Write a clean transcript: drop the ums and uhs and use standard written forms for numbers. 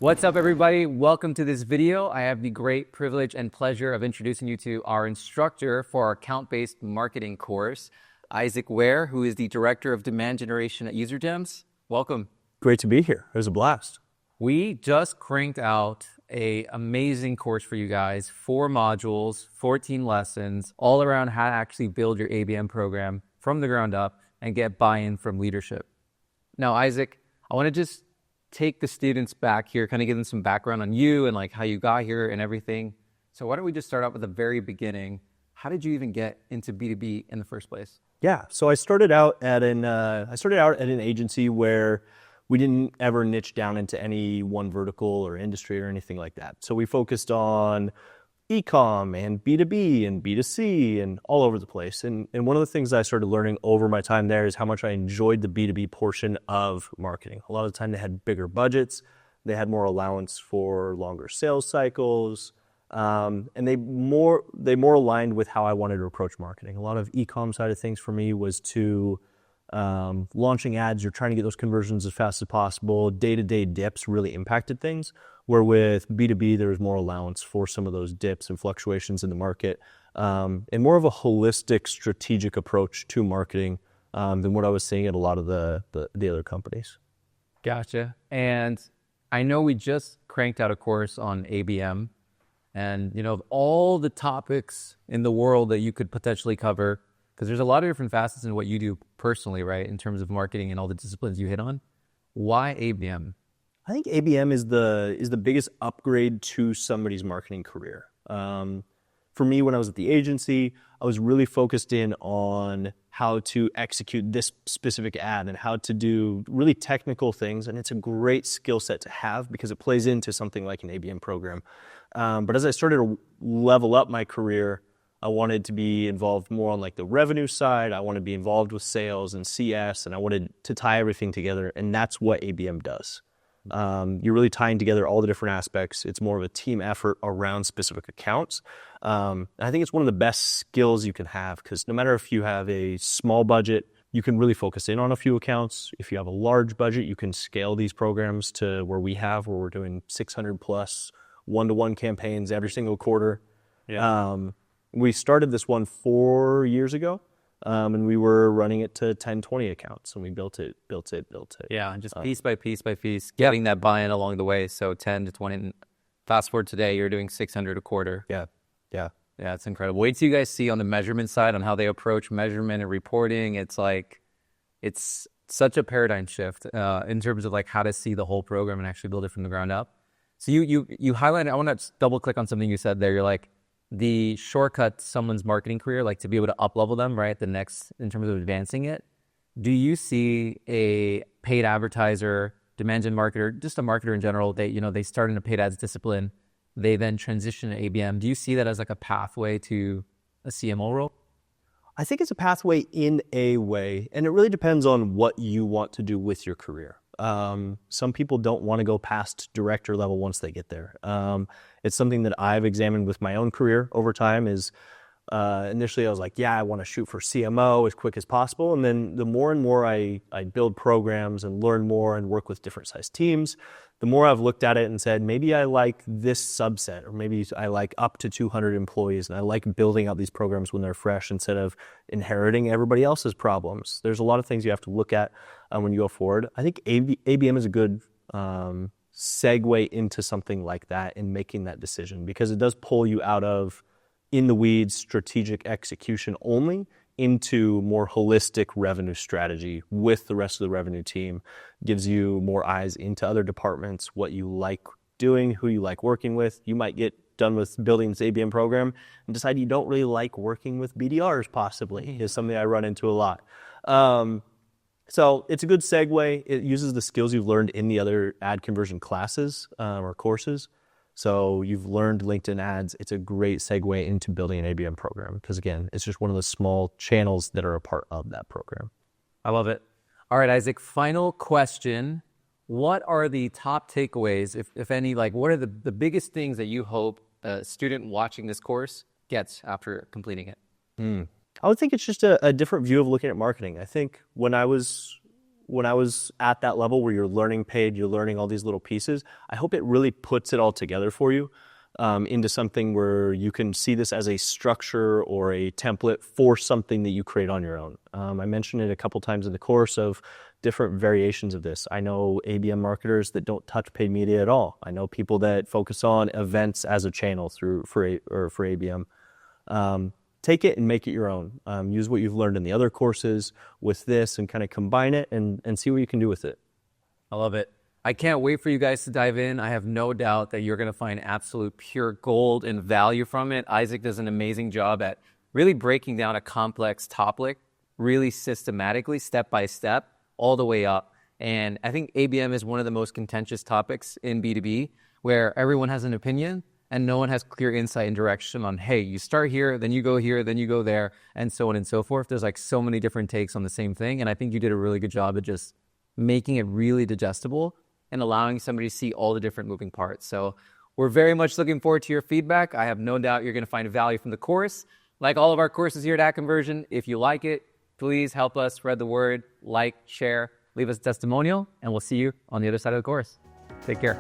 What's up, everybody? Welcome to this video. I have the great privilege and pleasure of introducing you to our instructor for our account-based marketing course, Isaac Ware, who is the Director of Demand Generation at UserGems. Welcome. Great to be here. It was a blast. We just cranked out an amazing course for you guys, 4 modules, 14 lessons, all around how to actually build your ABM program from the ground up and get buy-in from leadership. Now, Isaac, I want to just take the students back here, kind of give them some background on you and like how you got here and everything. So why don't we just start out with the very beginning? How did you even get into B2B in the first place? Yeah, so I started out at an agency where we didn't ever niche down into any one vertical or industry or anything like that. So we focused on e-com and B2B and B2C and all over the place. And one of the things I started learning over my time there is how much I enjoyed the B2B portion of marketing. A lot of the time they had bigger budgets, they had more allowance for longer sales cycles, and they more aligned with how I wanted to approach marketing. A lot of e-com side of things for me was to launching ads, you're trying to get those conversions as fast as possible. Day-to-day dips really impacted things, where with B2B, there was more allowance for some of those dips and fluctuations in the market, and more of a holistic strategic approach to marketing than what I was seeing at a lot of the other companies. Gotcha. And I know we just cranked out a course on ABM, and you know, all the topics in the world that you could potentially cover, because there's a lot of different facets in what you do personally, right, in terms of marketing and all the disciplines you hit on. Why ABM? I think ABM is the biggest upgrade to somebody's marketing career. For me, when I was at the agency, I was really focused in on how to execute this specific ad and how to do really technical things. And it's a great skill set to have because it plays into something like an ABM program. But as I started to level up my career, I wanted to be involved more on like the revenue side. I wanted to be involved with sales and CS, and I wanted to tie everything together. And that's what ABM does. You're really tying together all the different aspects. It's more of a team effort around specific accounts. And I think it's one of the best skills you can have, because no matter if you have a small budget, you can really focus in on a few accounts. If you have a large budget, you can scale these programs to where we're doing 600 plus one-to-one campaigns every single quarter. Yeah. We started this one 4 years ago, and we were running it to 10, 20 accounts, and we built it. Yeah, and just piece by piece, getting that buy-in along the way. So 10 to 20, and fast forward today, you're doing 600 a quarter. Yeah. Yeah, it's incredible. Wait till you guys see on the measurement side on how they approach measurement and reporting. It's like, it's such a paradigm shift in terms of like how to see the whole program and actually build it from the ground up. So you highlighted, I want to double click on something you said there. You're like, the shortcut to someone's marketing career, like to be able to up-level them, right, the next, in terms of advancing it. Do you see a paid advertiser, demand gen marketer, just a marketer in general, they start in a paid ads discipline, they then transition to ABM. Do you see that as like a pathway to a CMO role? I think it's a pathway in a way, and it really depends on what you want to do with your career. Some people don't want to go past director level once they get there. It's something that I've examined with my own career over time is, initially I was like, yeah, I want to shoot for CMO as quick as possible. And then the more and more I build programs and learn more and work with different size teams, the more I've looked at it and said, maybe I like this subset, or maybe I like up to 200 employees, and I like building out these programs when they're fresh instead of inheriting everybody else's problems. There's a lot of things you have to look at when you go forward. I think ABM is a good segue into something like that in making that decision, because it does pull you out of in the weeds strategic execution only into more holistic revenue strategy with the rest of the revenue team. Gives you more eyes into other departments, what you like doing, who you like working with. You might get done with building this ABM program and decide you don't really like working with BDRs, possibly, is something I run into a lot. So it's a good segue. It uses the skills you've learned in the other ad conversion classes or courses. So you've learned LinkedIn ads. It's a great segue into building an ABM program, because again, it's just one of the small channels that are a part of that program. I love it. All right, Isaac, final question. What are the top takeaways, if any, like what are the biggest things that you hope a student watching this course gets after completing it? I would think it's just a different view of looking at marketing. I think when I was when I was at that level where you're learning paid, you're learning all these little pieces. I hope it really puts it all together for you into something where you can see this as a structure or a template for something that you create on your own. I mentioned it a couple times in the course of different variations of this. I know ABM marketers that don't touch paid media at all. I know people that focus on events as a channel for ABM. Take it and make it your own. Use what you've learned in the other courses with this and kind of combine it and see what you can do with it. I love it. I can't wait for you guys to dive in. I have no doubt that you're going to find absolute pure gold and value from it. Isaac does an amazing job at really breaking down a complex topic really systematically, step by step, all the way up. And I think ABM is one of the most contentious topics in B2B where everyone has an opinion and no one has clear insight and direction on, hey, you start here, then you go there, and so on and so forth. There's like so many different takes on the same thing. And I think you did a really good job at just making it really digestible and allowing somebody to see all the different moving parts. So we're very much looking forward to your feedback. I have no doubt you're going to find value from the course. Like all of our courses here at AdConversion, if you like it, please help us spread the word, like, share, leave us a testimonial, and we'll see you on the other side of the course. Take care.